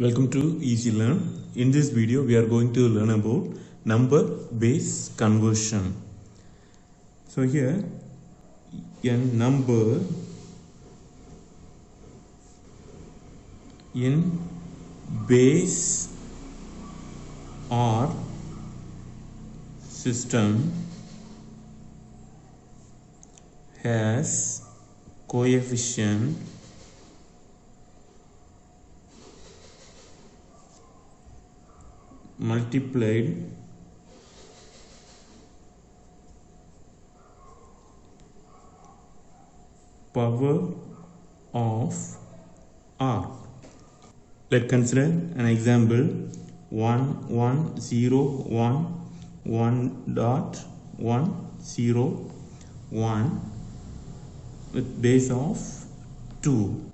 Welcome to Easy Learn. In this video, we are going to learn about number base conversion. So here, a number in base or system has coefficient multiplied power of r. Let's consider an example 1 1 0 1 1 dot 1 0 1 with base of 2.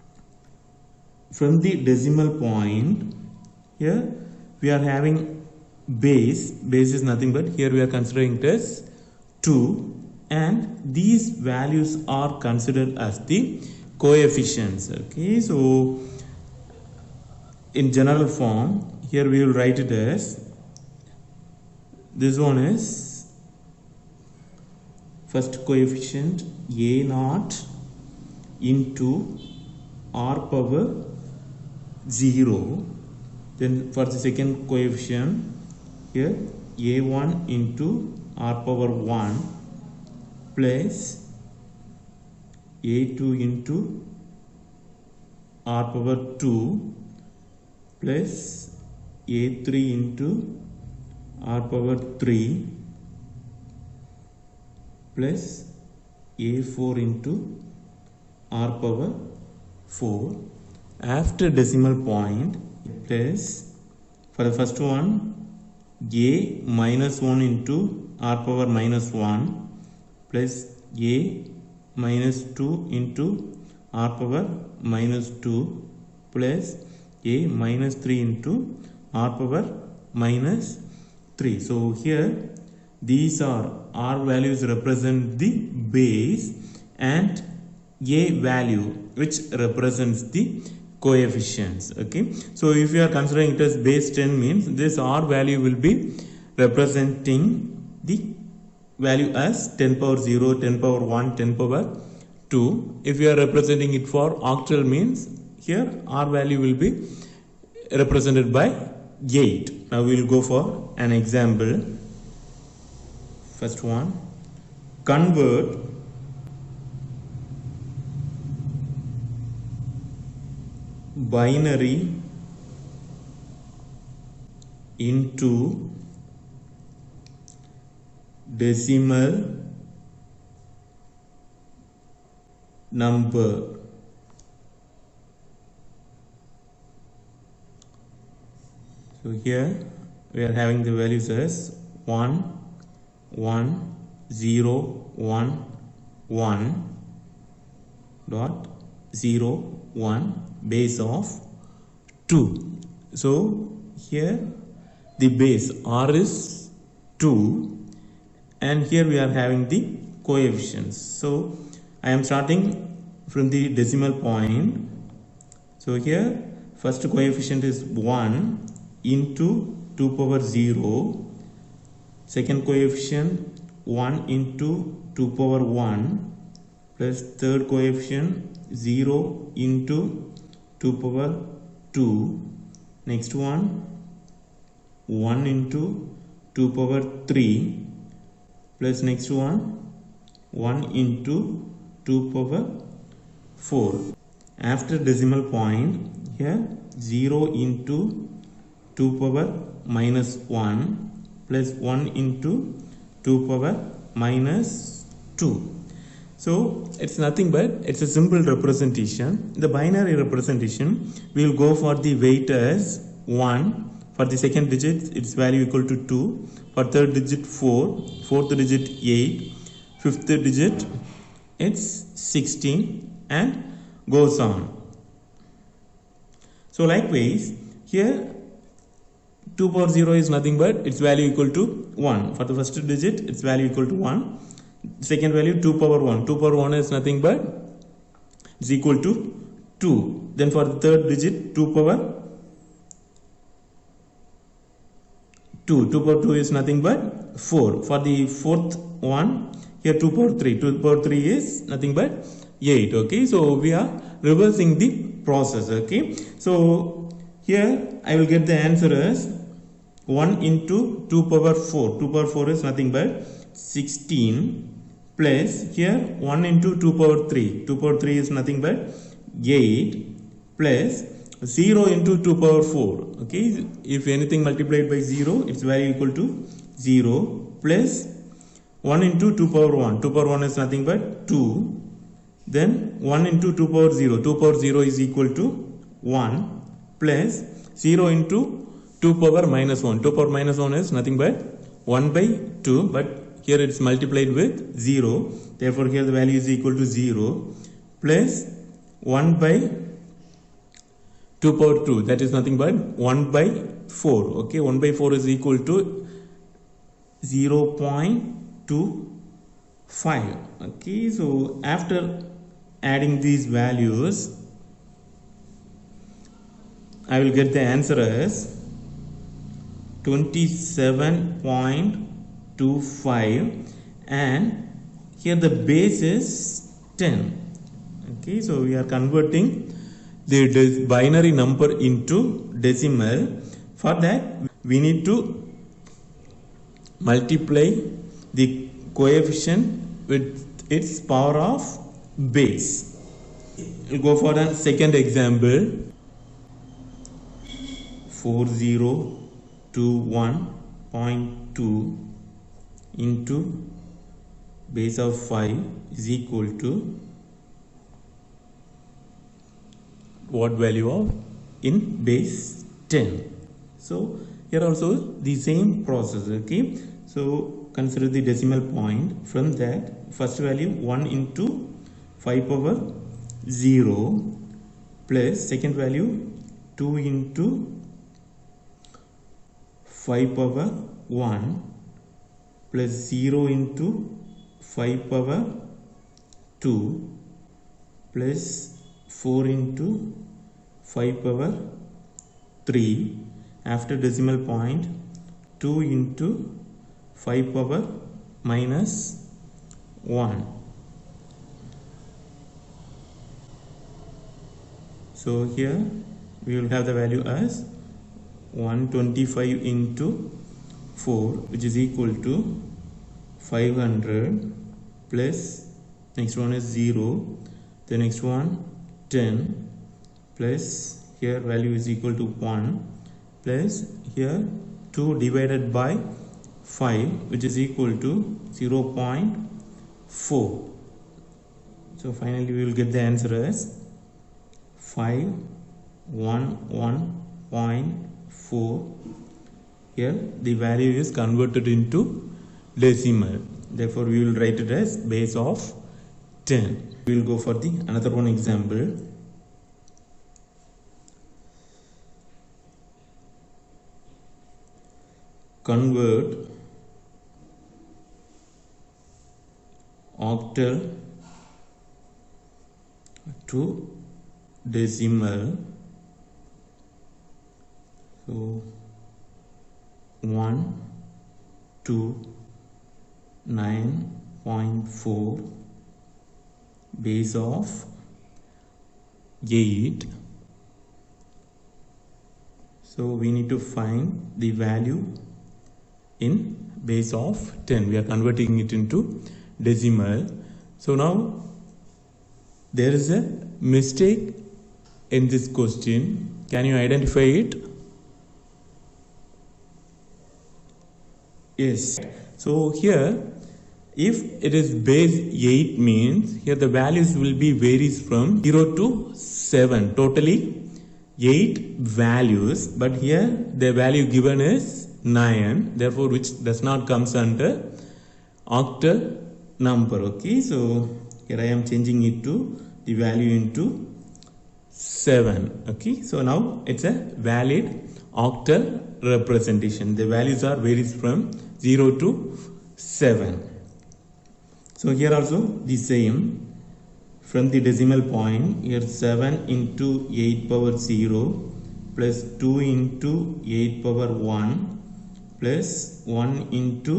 From the decimal point, here we are having base is nothing but here we are considering it as 2, and these values are considered as the coefficients. Okay, so in general form here we will write it as, this one is first coefficient a naught into r power 0. Then for the second coefficient here a1 into r power 1 plus a2 into r power 2 plus a3 into r power 3 plus a4 into r power 4. After decimal point, plus for the first one a minus 1 into r power minus 1 plus a minus 2 into r power minus 2 plus a minus 3 into r power minus 3. So here these are r values represent the base and a value which represents the coefficients. Okay, so if you are considering it as base 10 means this r value will be representing the value as 10 power 0, 10 power 1, 10 power 2. If you are representing it for octal means here r value will be represented by 8. Now we will go for an example. First one, convert binary into decimal number. So here we are having the values as 1 1 0 1 1 dot 0 1 base of 2. So here the base r is 2 and here we are having the coefficients. So I am starting from the decimal point. So here first coefficient is 1 into 2 power 0, second coefficient 1 into 2 power 1 plus third coefficient 0 into 2 power 2, next one 1 into 2 power 3 plus next one 1 into 2 power 4. After decimal point here 0 into 2 power minus 1 plus 1 into 2 power minus 2. So it's nothing but it's a simple representation. The binary representation, we will go for the weight as 1. For the second digit, its value equal to 2. For third digit 4, fourth digit 8, fifth digit it's 16 and goes on. So likewise here 2 power 0 is nothing but its value equal to 1. For the first digit its value equal to 1. Second value 2 power 1. 2 power 1 is nothing but is equal to 2. Then for the third digit 2 power 2. 2 power 2 is nothing but 4. For the fourth one, here 2 power 3. 2 power 3 is nothing but 8. Okay, so we are reversing the process. Okay, so here I will get the answer as 1 into 2 power 4. 2 power 4 is nothing but 16 plus here 1 into 2 power 3. 2 power 3 is nothing but 8 plus 0 into 2 power 4. Okay, if anything multiplied by 0, its value equal to 0 plus 1 into 2 power 1. 2 power 1 is nothing but 2. Then 1 into 2 power 0. 2 power 0 is equal to 1 plus 0 into 2 power minus 1. 2 power minus 1 is nothing but 1 by 2. But here it's multiplied with 0. Therefore here the value is equal to 0 plus 1 by 2 power 2, that is nothing but 1 by 4. Okay, 1 by 4 is equal to 0.25. Okay, so after adding these values, I will get the answer as 27.25, and here the base is 10. Okay, so we are converting the binary number into decimal. For that we need to multiply the coefficient with its power of base. We'll go for the second example. 4021.2 into base of 5 is equal to what value of in base 10. So here also the same process. Okay, so consider the decimal point. From that, first value 1 into 5 power 0 plus second value 2 into 5 power 1 plus 0 into 5 power 2 plus 4 into 5 power 3. After decimal point, 2 into 5 power minus 1. So here we will have the value as 125 into 4, which is equal to 500 plus next one is 0, the next one 10 plus here value is equal to 1 plus here 2 divided by 5, which is equal to 0.4. So finally we will get the answer as 511.4. Here the value is converted into decimal. Therefore we will write it as base of 10. We will go for the another one example. Convert octal to decimal. So 129.4 base of 8. So we need to find the value in base of 10. We are converting it into decimal. So now there is a mistake in this question. Can you identify it? Yes. So here if it is base 8 means here the values will be varies from 0 to 7. Totally 8 values, but here the value given is 9, therefore which does not comes under octal number. Okay, so here I am changing it to the value into 7. Okay, so now it's a valid octal representation. The values are varies from 0 to 7. So here also the same. From the decimal point, here 7 into 8 power 0 plus 2 into 8 power 1 plus 1 into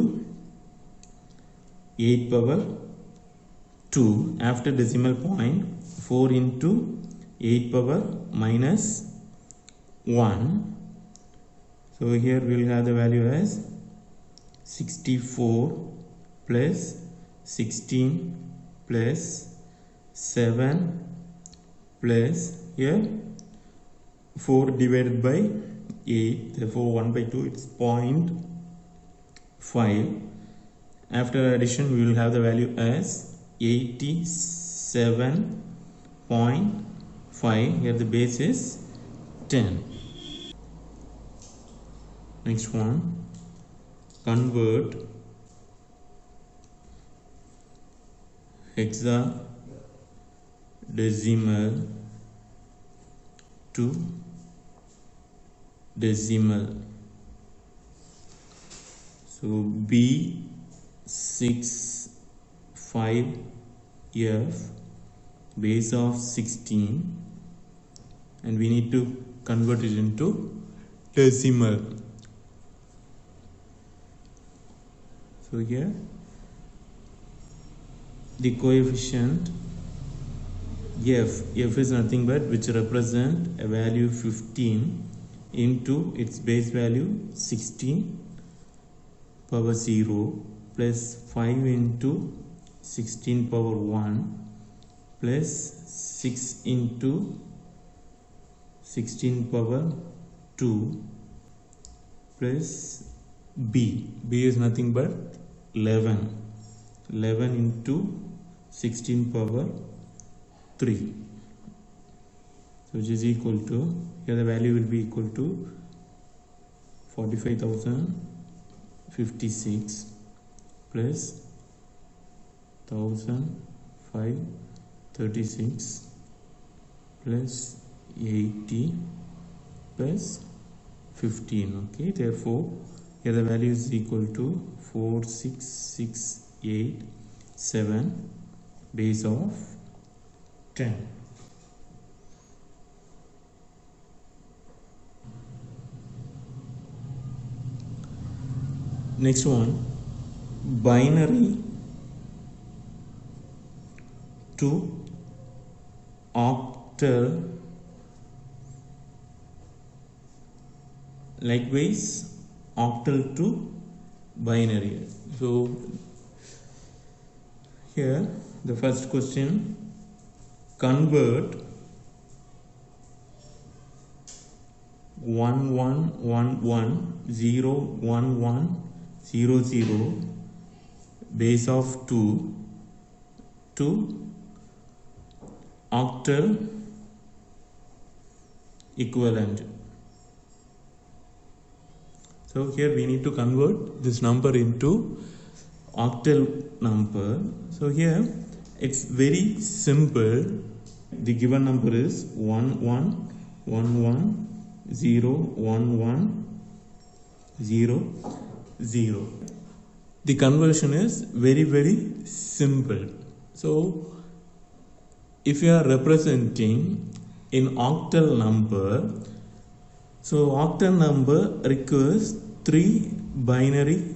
8 power 2. After decimal point, 4 into 8 power minus 1. So here we will have the value as 64 plus 16 plus 7 plus here 4 divided by 8, therefore 1 by 2, it's 0.5. After addition we will have the value as 87.5. Here the base is 10. Next one, convert hexadecimal to decimal. So B65F base of 16, and we need to convert it into decimal. So here the coefficient f is nothing but which represent a value 15 into its base value 16 power 0 plus 5 into 16 power 1 plus 6 into 16 power 2 plus b is nothing but 11 into 16 power 3, so which is equal to, here the value will be equal to 45,056 plus 1,536 plus 80 plus 15. Okay, therefore here the value is equal to 46687 base of 10. Next one, binary to octal. Likewise, octal to binary. So here the first question, convert 1111011000 base of 2 to octal equivalent. So here we need to convert this number into octal number. So here it's very simple. The given number is 1111011000. The conversion is very simple. So if you are representing in octal number, so octal number requires 3 binary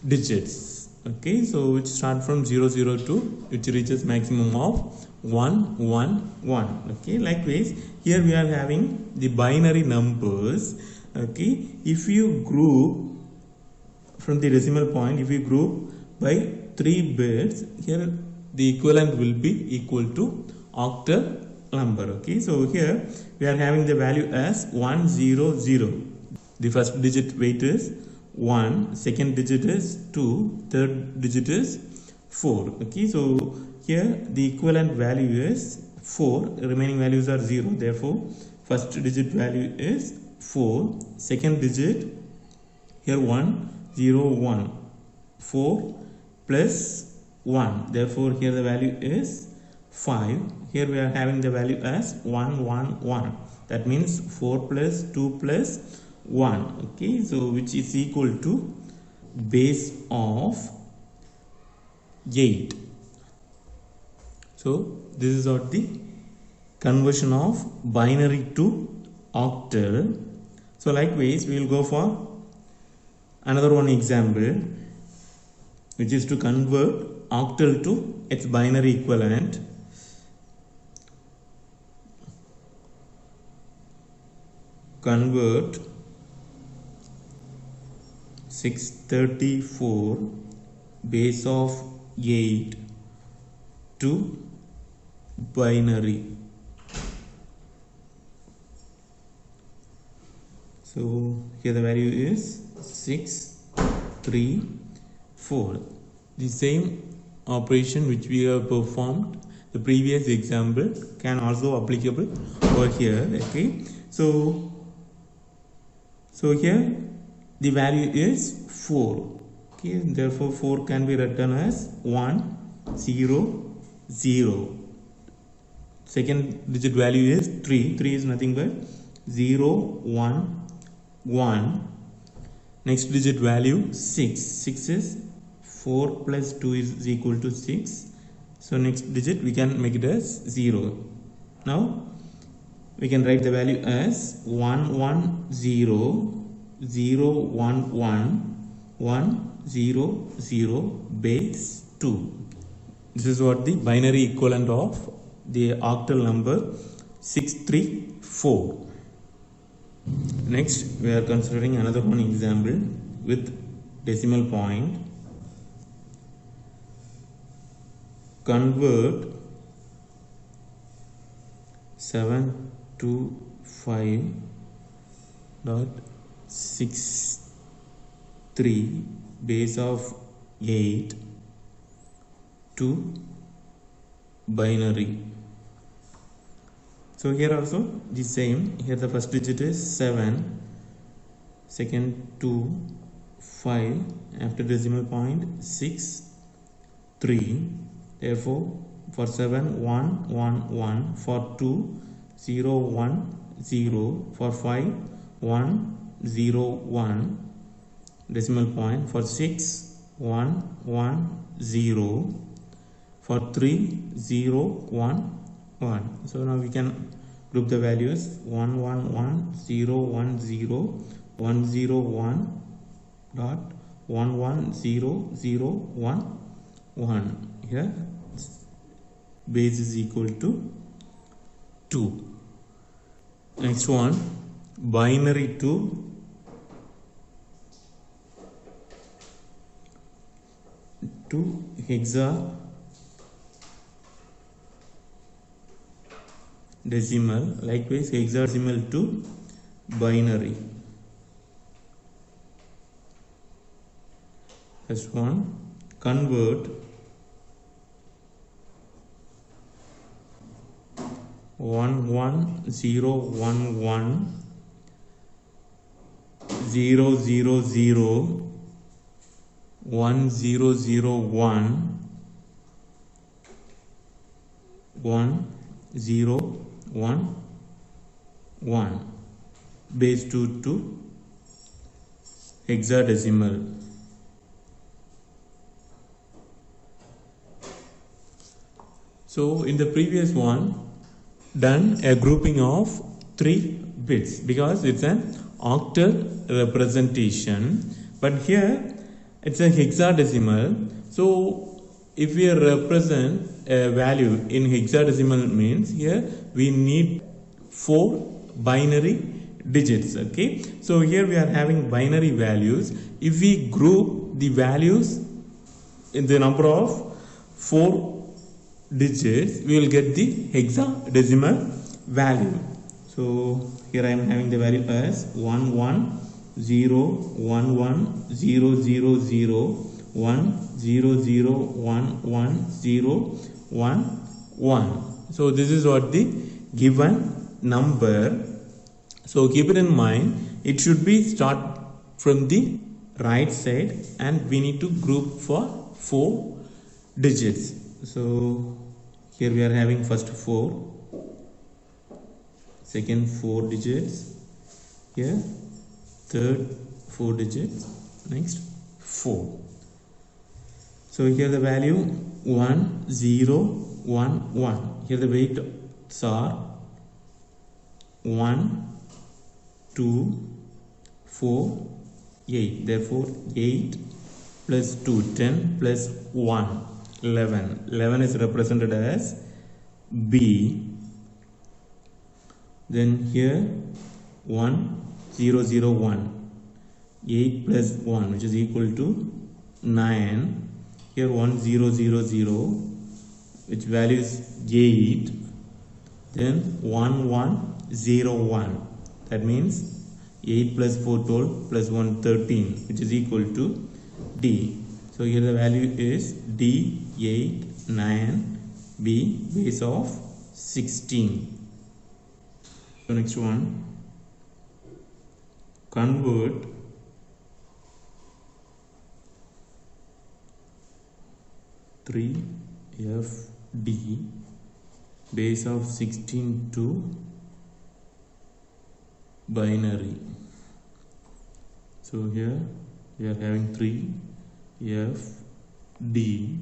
digits. Okay, so which start from 002, which reaches maximum of 111. Okay, likewise here we are having the binary numbers. Okay, if you group from the decimal point, if you group by 3 bits, here the equivalent will be equal to octal number. Okay, so here we are having the value as 100. The first digit weight is 1, second digit is 2, third digit is 4. Okay, so here the equivalent value is 4, remaining values are 0, therefore first digit value is 4, second digit here 1, 0, 1, 4 plus 1, therefore here the value is 5. Here we are having the value as 111, that means 4 plus 2 plus 1. Okay, so which is equal to base of 8. So this is what the conversion of binary to octal. So likewise we will go for another one example, which is to convert octal to its binary equivalent. Convert 634 base of 8 to binary. So here the value is 634. The same operation which we have performed the previous example can also applicable over here. Okay, so here the value is 4. Okay, therefore 4 can be written as 1 0 0. Second digit value is 3. 3 is nothing but 0 1 1. Next digit value 6. 6 is 4 plus 2 is equal to 6. So next digit we can make it as 0. Now we can write the value as 1 1 0 0 1 1 1 0 0 base 2. This is what the binary equivalent of the octal number 634. Next we are considering another one example with decimal point. Convert 725.63 base of 8 to binary. So here also the same. Here the first digit is 7, second 2, 5, after decimal point 6 3. Therefore for 7 1 1 1, for 2 0 1 0, for 5 1 0 1, decimal point, for 6 1 1 0, for 3 0 1 1. So now we can group the values 1 1 1 0 1 0 1 0 1 dot 1 1 0 0 1 1. Here base is equal to 2. Next one, binary to hexadecimal. Likewise hexadecimal to binary. First one, convert 1 1 0 1 1 0 0 0 1 0 0 1 1 0 1 1 base 2 to hexadecimal. So in the previous one done a grouping of 3 bits because it's an octal representation, but here it's a hexadecimal. So if we represent a value in hexadecimal means here we need 4 binary digits. Okay, so here we are having binary values. If we group the values in the number of 4 digits, we will get the hexadecimal value. So here I am having the value as 1 1 0 1 1 0 0 0 1 0 0 1 1 0 1 1. So this is what the given number. So keep it in mind, it should be start from the right side and we need to group for 4 digits. So here we are having first 4, second 4 digits, here third 4 digits, next 4. So here the value 1 0 1 1. Here the weights are 1 2 4 8. Therefore 8 plus 2, 10 plus 1, 11. 11 is represented as B. Then here 1, 0, 0, 1. 8 plus 1, which is equal to 9. Here 1, 0, 0, 0, which value is 8. Then 1, 1, 0, 1. That means 8 plus 4, 12 plus 1, 13, which is equal to D. So here the value is D, 8, 9, B, base of 16. So next one, convert three FD base of 16 to binary. So here we are having 3 FD.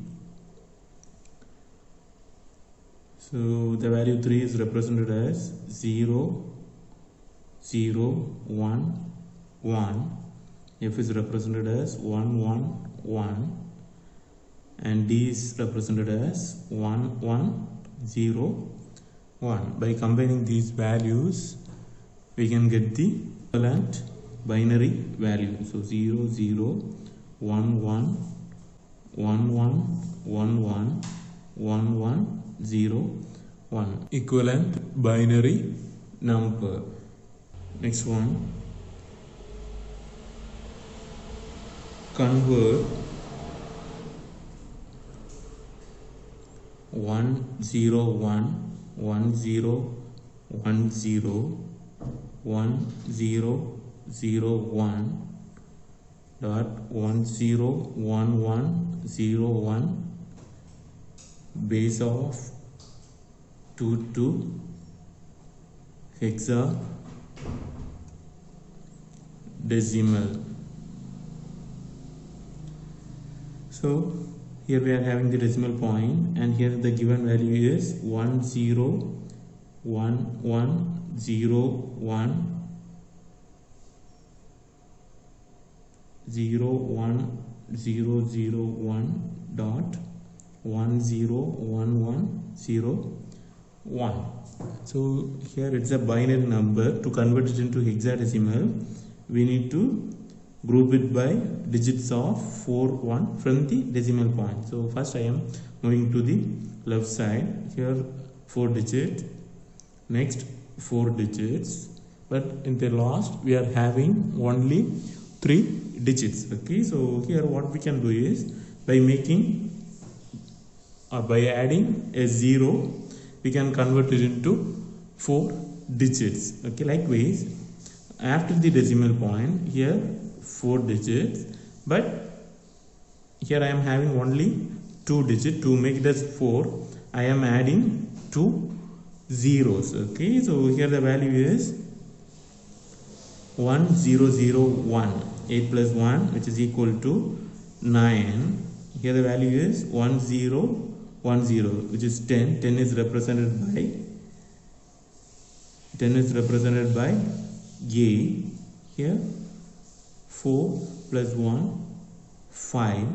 So the value 3 is represented as 0, 0, 1, 1. F is represented as 1, 1, 1. And D is represented as 1, 1, 0, 1. By combining these values, we can get the equivalent binary value. So 0, 0, 1, 1, 1, 1, 1, 1, 1, 1, 0, 1. Equivalent binary number. Next one, convert 1, 0, 1, 1, 0, 1, 0, 1, 0, 0, 1 dot 1, 0, 1, 1, 0, 1 base of 2 to hexadecimal. So here we are having the decimal point, and here the given value is 1, 0, 1, 1, 0, 1, 0, 1, 0, 0, 1 dot 1, 0, 1, 1, 0, 1. So here it's a binary number. To convert it into hexadecimal, we need to group it by digits of 4, 1 from the decimal point. So first I am moving to the left side. Here 4 digits, next 4 digits, but in the last we are having only 3 digits. Okay, so here what we can do is, by making or by adding a 0, we can convert it into 4 digits. Okay, likewise after the decimal point, here 4 digits, but here I am having only 2 digits. To make it as 4, I am adding 2 zeros. Okay, so here the value is 1, 0, 0, 1. 8 plus 1, which is equal to 9. Here the value is 1, 0, 1, 0, which is 10. 10 is represented by A. Here 4 plus 1, 5.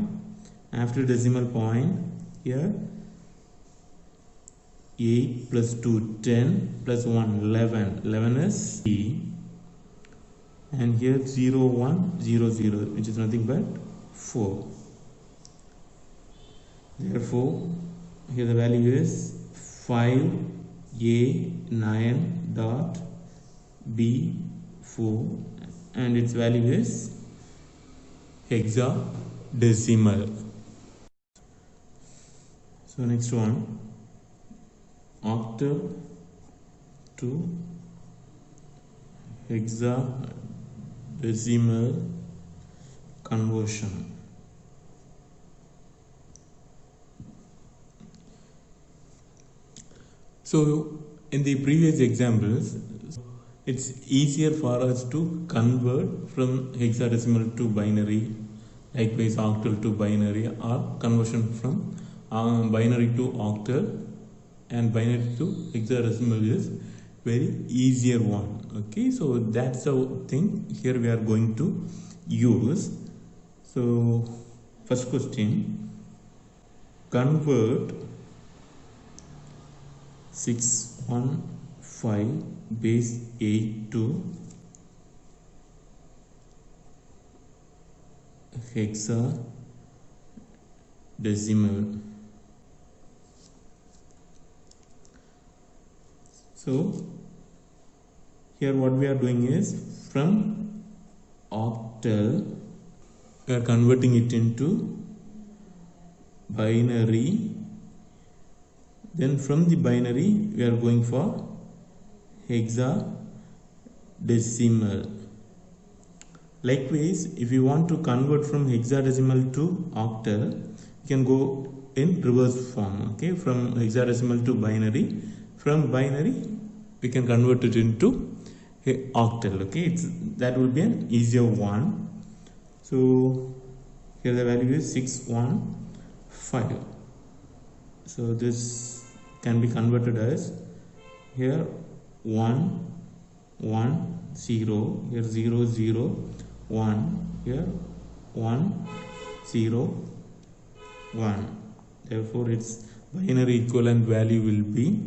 After decimal point, here 8 plus 2, 10 plus 1, 11. 11 is C. And here 0, 1, 0, 0, which is nothing but 4. Therefore, here the value is 5A9 dot B4, and its value is hexadecimal. So next one, octal to hexadecimal conversion. So in the previous examples, it's easier for us to convert from hexadecimal to binary, likewise octal to binary, or conversion from binary to octal and binary to hexadecimal is very easier one. Okay, so that's the thing here we are going to use. So first question, convert 615 base 8 to hexadecimal. So here what we are doing is, from octal we are converting it into binary, then from the binary we are going for hexadecimal. Likewise, if you want to convert from hexadecimal to octal, you can go in reverse form. Okay, from hexadecimal to binary, from binary we can convert it into octal. Okay, that will be an easier one. So here the value is 615. So this can be converted as, here 1 1 0, here 0 0 1, here 1 0 1. Therefore its binary equivalent value will be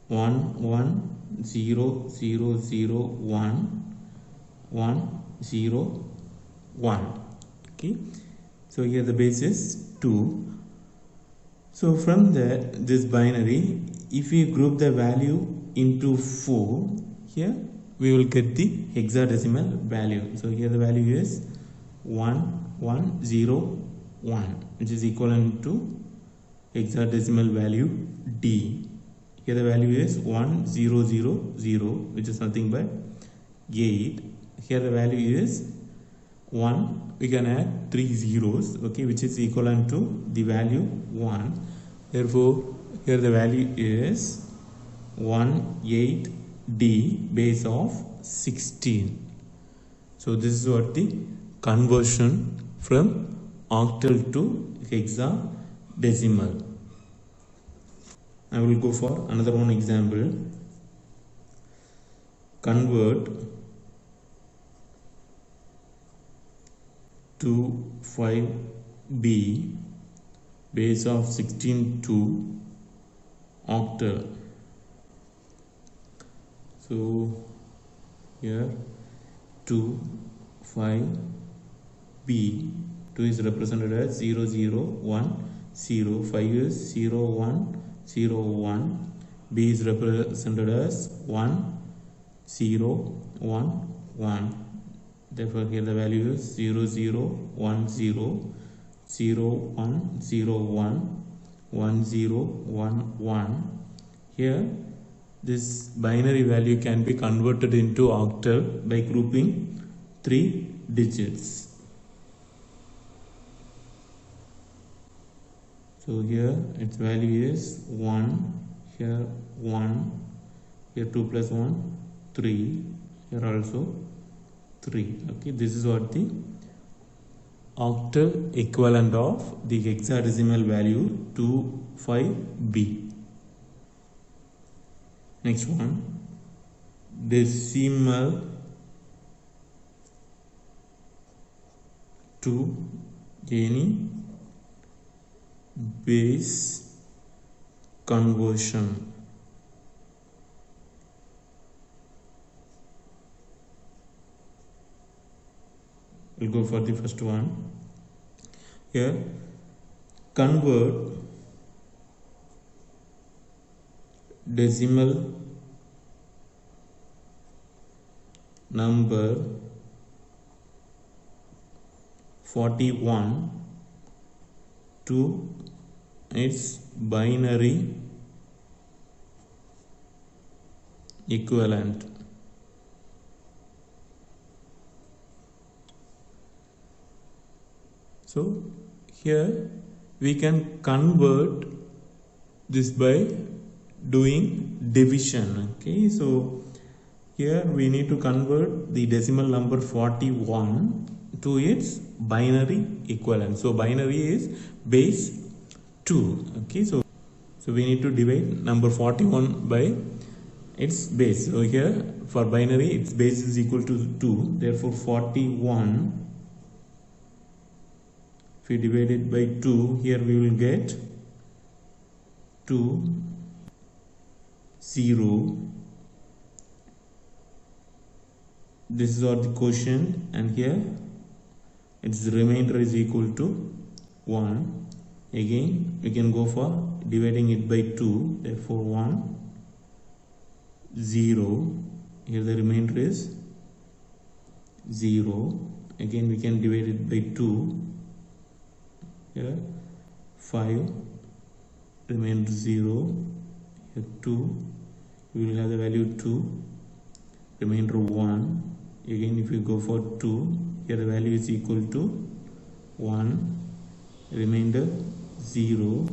1 1 0 0 0 1 1 0 1. Okay, so here the base is 2. So from this binary, if we group the value into 4, here we will get the hexadecimal value. So here the value is 1 1 0 1, which is equivalent to hexadecimal value D. Here the value is 1 0 0 0, which is nothing but 8. Here the value is 1. We can add 3 zeros, okay, which is equivalent to the value 1. Therefore here the value is 18D base of 16. So this is what the conversion from octal to hexadecimal. I will go for another one example. Convert 25B base of 16 to octal. So here 2 5 B, 2 is represented as 0 0 1 0, 5 is 0 1 0 1, B is represented as 1 0 1 1. Therefore here the value is 0 0 1 0 0 1 0 1 1 0 1 1. Here this binary value can be converted into octal by grouping 3 digits. So here its value is 1, here 1, here 2 plus 1 3, here also 3. Okay, this is what the octal equivalent of the hexadecimal value 25B. Next one, decimal to any base conversion. We'll go for the first one. Here, convert decimal number 41 to its binary equivalent. So here we can convert this by doing division. Okay, so here we need to convert the decimal number 41 to its binary equivalent. So binary is base 2. Okay, so we need to divide number 41 by its base. So here for binary its base is equal to 2, therefore 41, if we divide it by 2, here we will get 2 0. This is what the quotient, and here its remainder is equal to 1. Again we can go for dividing it by 2, therefore 1 0. Here the remainder is 0. Again we can divide it by 2. Here 5, remainder 0. Here 2, we will have the value 2, remainder 1. Again if we go for 2, here the value is equal to 1, remainder 0.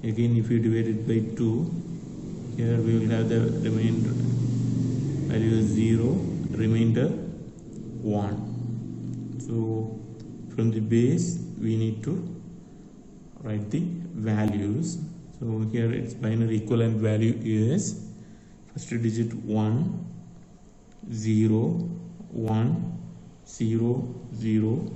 Again if we divide it by 2, here we will have the remainder value is 0, remainder 1. So from the base we need to write the values. So here its binary equivalent value is first digit 1 0 1 0 0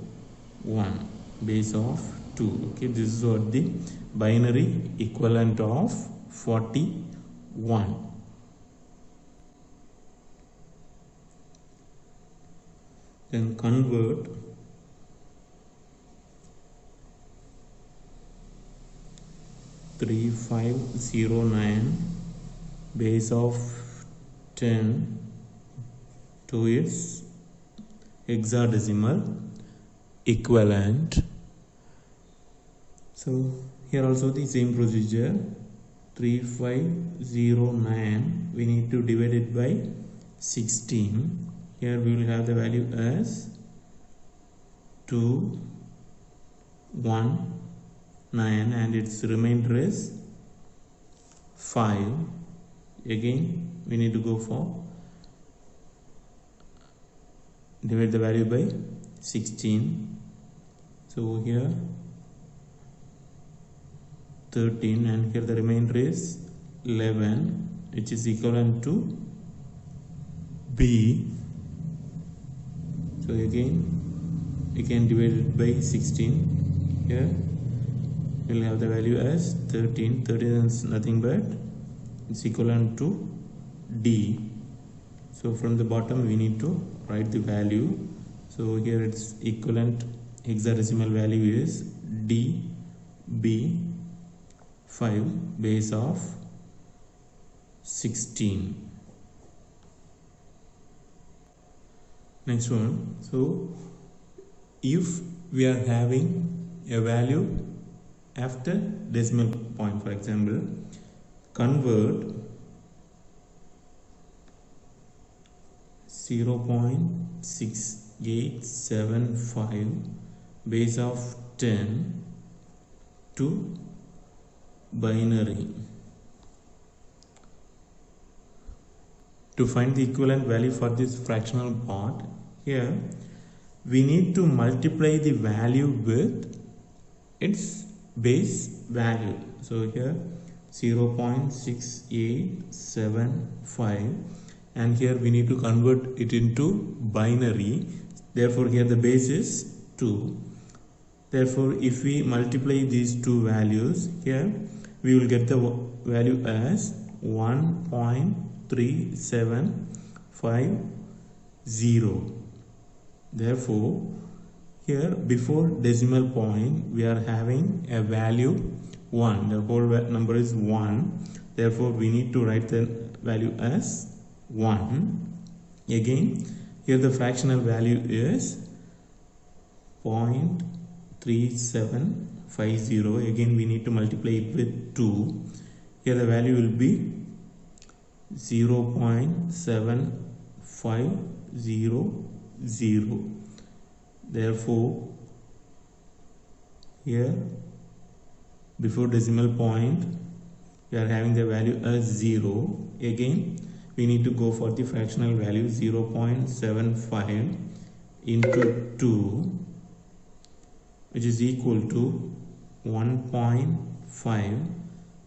1, base of 2. Okay, this is what the binary equivalent of 41. Then convert 3509 base of 10 to its hexadecimal equivalent. So here also the same procedure, 3509 we need to divide it by 16. Here we will have the value as 2 1 9 and its remainder is 5. Again we need to go for divide the value by 16. So here 13 and here the remainder is 11, which is equivalent to B. So again we can divide it by 16. Here we will have the value as 13. 13 is nothing but it's equivalent to D. So from the bottom we need to write the value. So here its equivalent hexadecimal value is DB5 base of 16. Next one. So if we are having a value after decimal point, for example, convert 0.6875 base of 10 to binary. To find the equivalent value for this fractional part, here we need to multiply the value with its base value. So here 0.6875 and here we need to convert it into binary. Therefore here the base is 2. Therefore if we multiply these two values, here we will get the value as 1.3750. Therefore here before decimal point we are having a value 1. The whole number is 1. Therefore we need to write the value as 1. Again here the fractional value is 0.3750. Again we need to multiply it with 2. Here the value will be 0.7500. Therefore here before decimal point we are having the value as 0. Again we need to go for the fractional value 0.75 into 2, which is equal to 1.5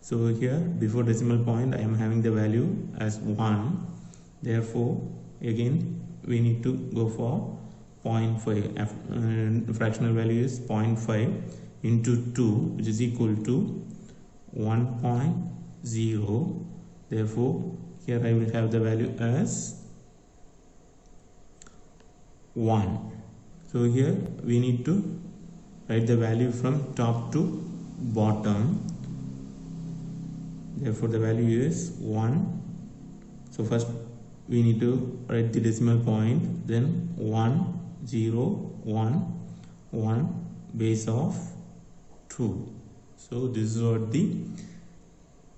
So here before decimal point I am having the value as 1. Therefore again we need to go for 0.5. Fractional value is 0.5 into 2, which is equal to 1.0. Therefore here I will have the value as 1. So here we need to write the value from top to bottom. Therefore the value is 1. So first we need to write the decimal point, then 1 0 1 1 base of 2. So this is what the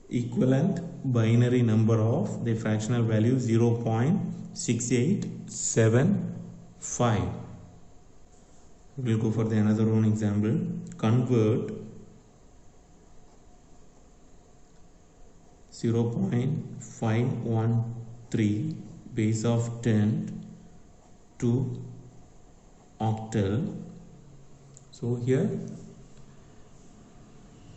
equivalent binary number of the fractional value 0.6875. We'll go for the another one example. Convert 0.513 base of 10 to octal. So here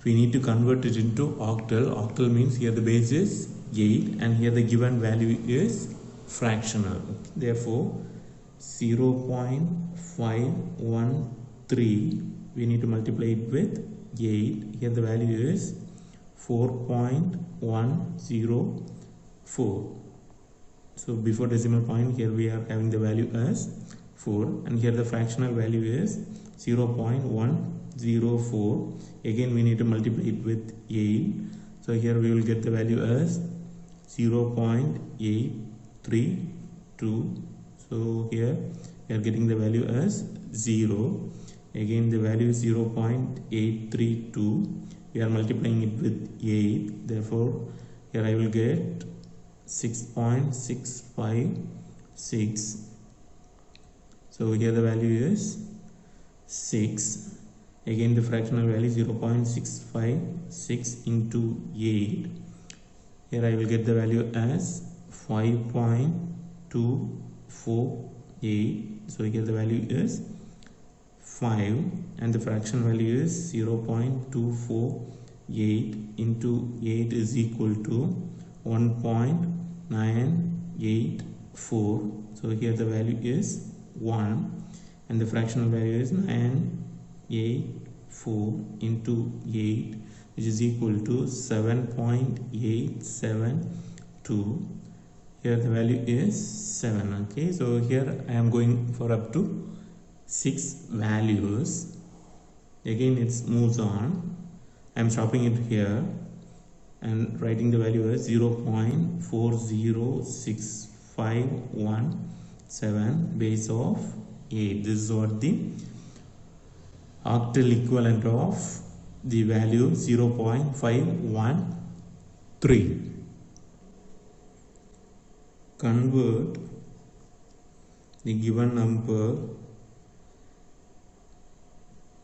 we need to convert it into octal. Octal means here the base is 8 and here the given value is fractional. Therefore 0.513 we need to multiply it with 8. Here the value is 4.104. So before decimal point here we are having the value as 4 and here the fractional value is 0.104. Again we need to multiply it with 8. So here we will get the value as 0.832. So here we are getting the value as 0. Again the value is 0.832. We are multiplying it with 8. Therefore here I will get 6.656. So here the value is 6. Again the fractional value is 0.656 into 8. Here I will get the value as 5.248. So here the value is 5 and the fraction value is 0.248 into 8 is equal to 1.984. So here the value is 1 and the fractional value is 984 into 8, which is equal to 7.872. Here the value is 7. Okay, so here I am going for up to 6 values. Again it moves on. I am stopping it here and writing the value as 0.406517 base of 8. This is what the octal equivalent of the value 0.513. Convert the given number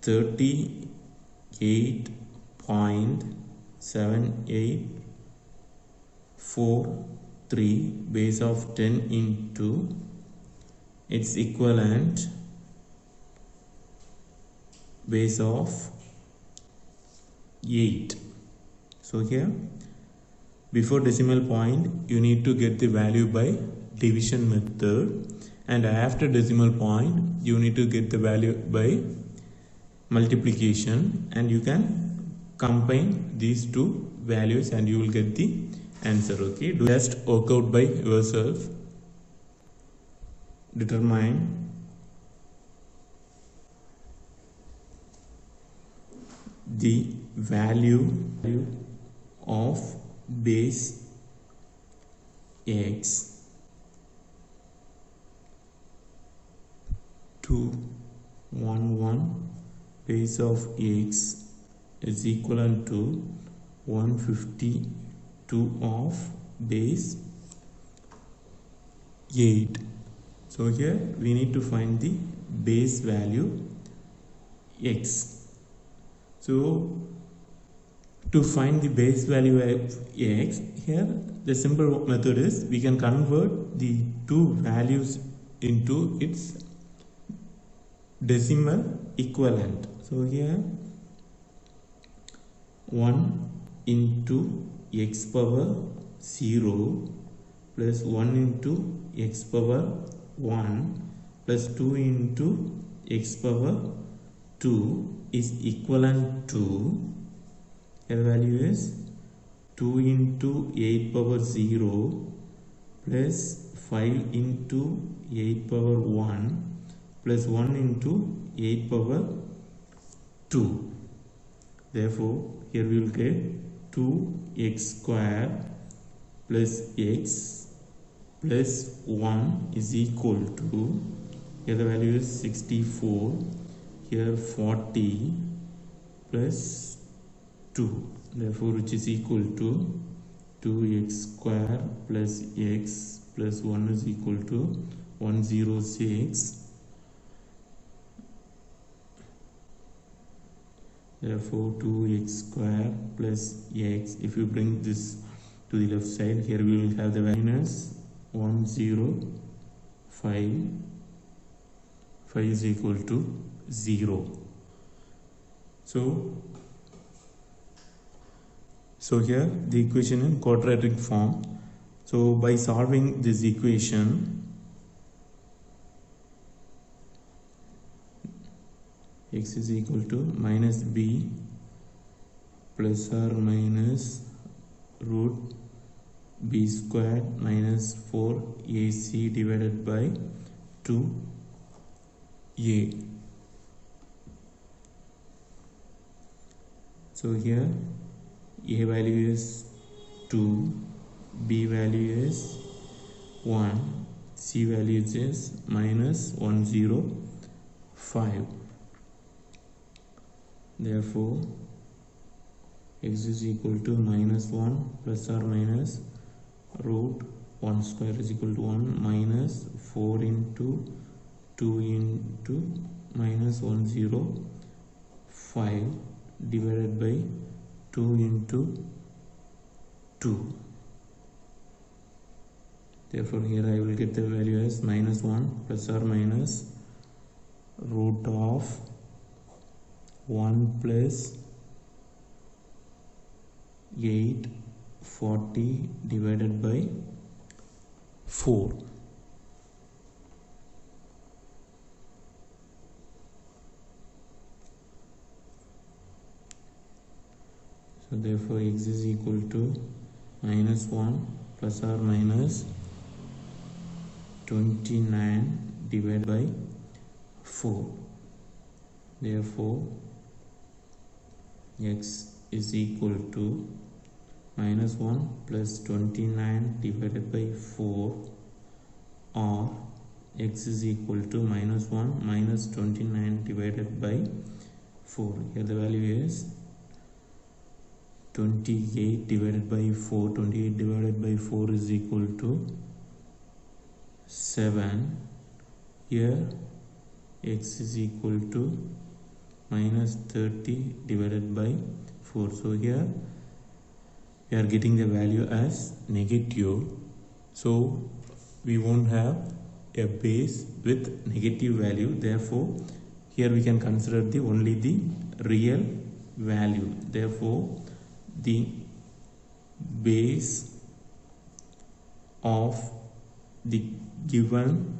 38.7843 base of 10 into its equivalent base of 8. So here before decimal point you need to get the value by division method, and after decimal point you need to get the value by multiplication, and you can combine these two values and you will get the answer. Okay, just work out by yourself. Determine the value of base x to 1 base of x is equivalent to 152 of base 8. So here we need to find the base value x. So to find the base value of x, here the simple method is we can convert the two values into its decimal equivalent. So here 1 into x power 0 plus 1 into x power 1 plus 2 into x power 2 is equivalent to, the value is 2 into 8 power 0 plus 5 into 8 power 1 plus 1 into 8 power 2. Therefore, here we will get 2x square plus x plus 1 is equal to, here the value is 64, here 40 plus 2, therefore which is equal to 2x square plus x plus 1 is equal to 106. Therefore 2x square plus x, if you bring this to the left side, here we will have the minus 105, 5 is equal to 0. So here the equation in quadratic form. So by solving this equation, x is equal to minus b plus or minus root b squared minus 4ac divided by 2a. So here a value is 2, b value is 1, c value is minus 105. Therefore x is equal to minus 1 plus or minus root 1 square is equal to 1 minus 4 into 2 into minus 105 divided by 2 into 2. Therefore here I will get the value as minus 1 plus or minus root of 1 plus 840 divided by 4. So therefore x is equal to minus 1 plus or minus 29 divided by 4. Therefore x is equal to minus 1 plus 29 divided by 4, or x is equal to minus 1 minus 29 divided by 4. Here the value is 28 divided by 4. 28 divided by 4 is equal to 7. Here x is equal to minus 30 divided by 4. So here we are getting the value as negative. So we won't have a base with negative value. Therefore here we can consider only the real value. Therefore the base of the given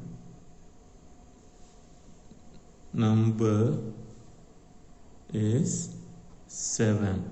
number is 7.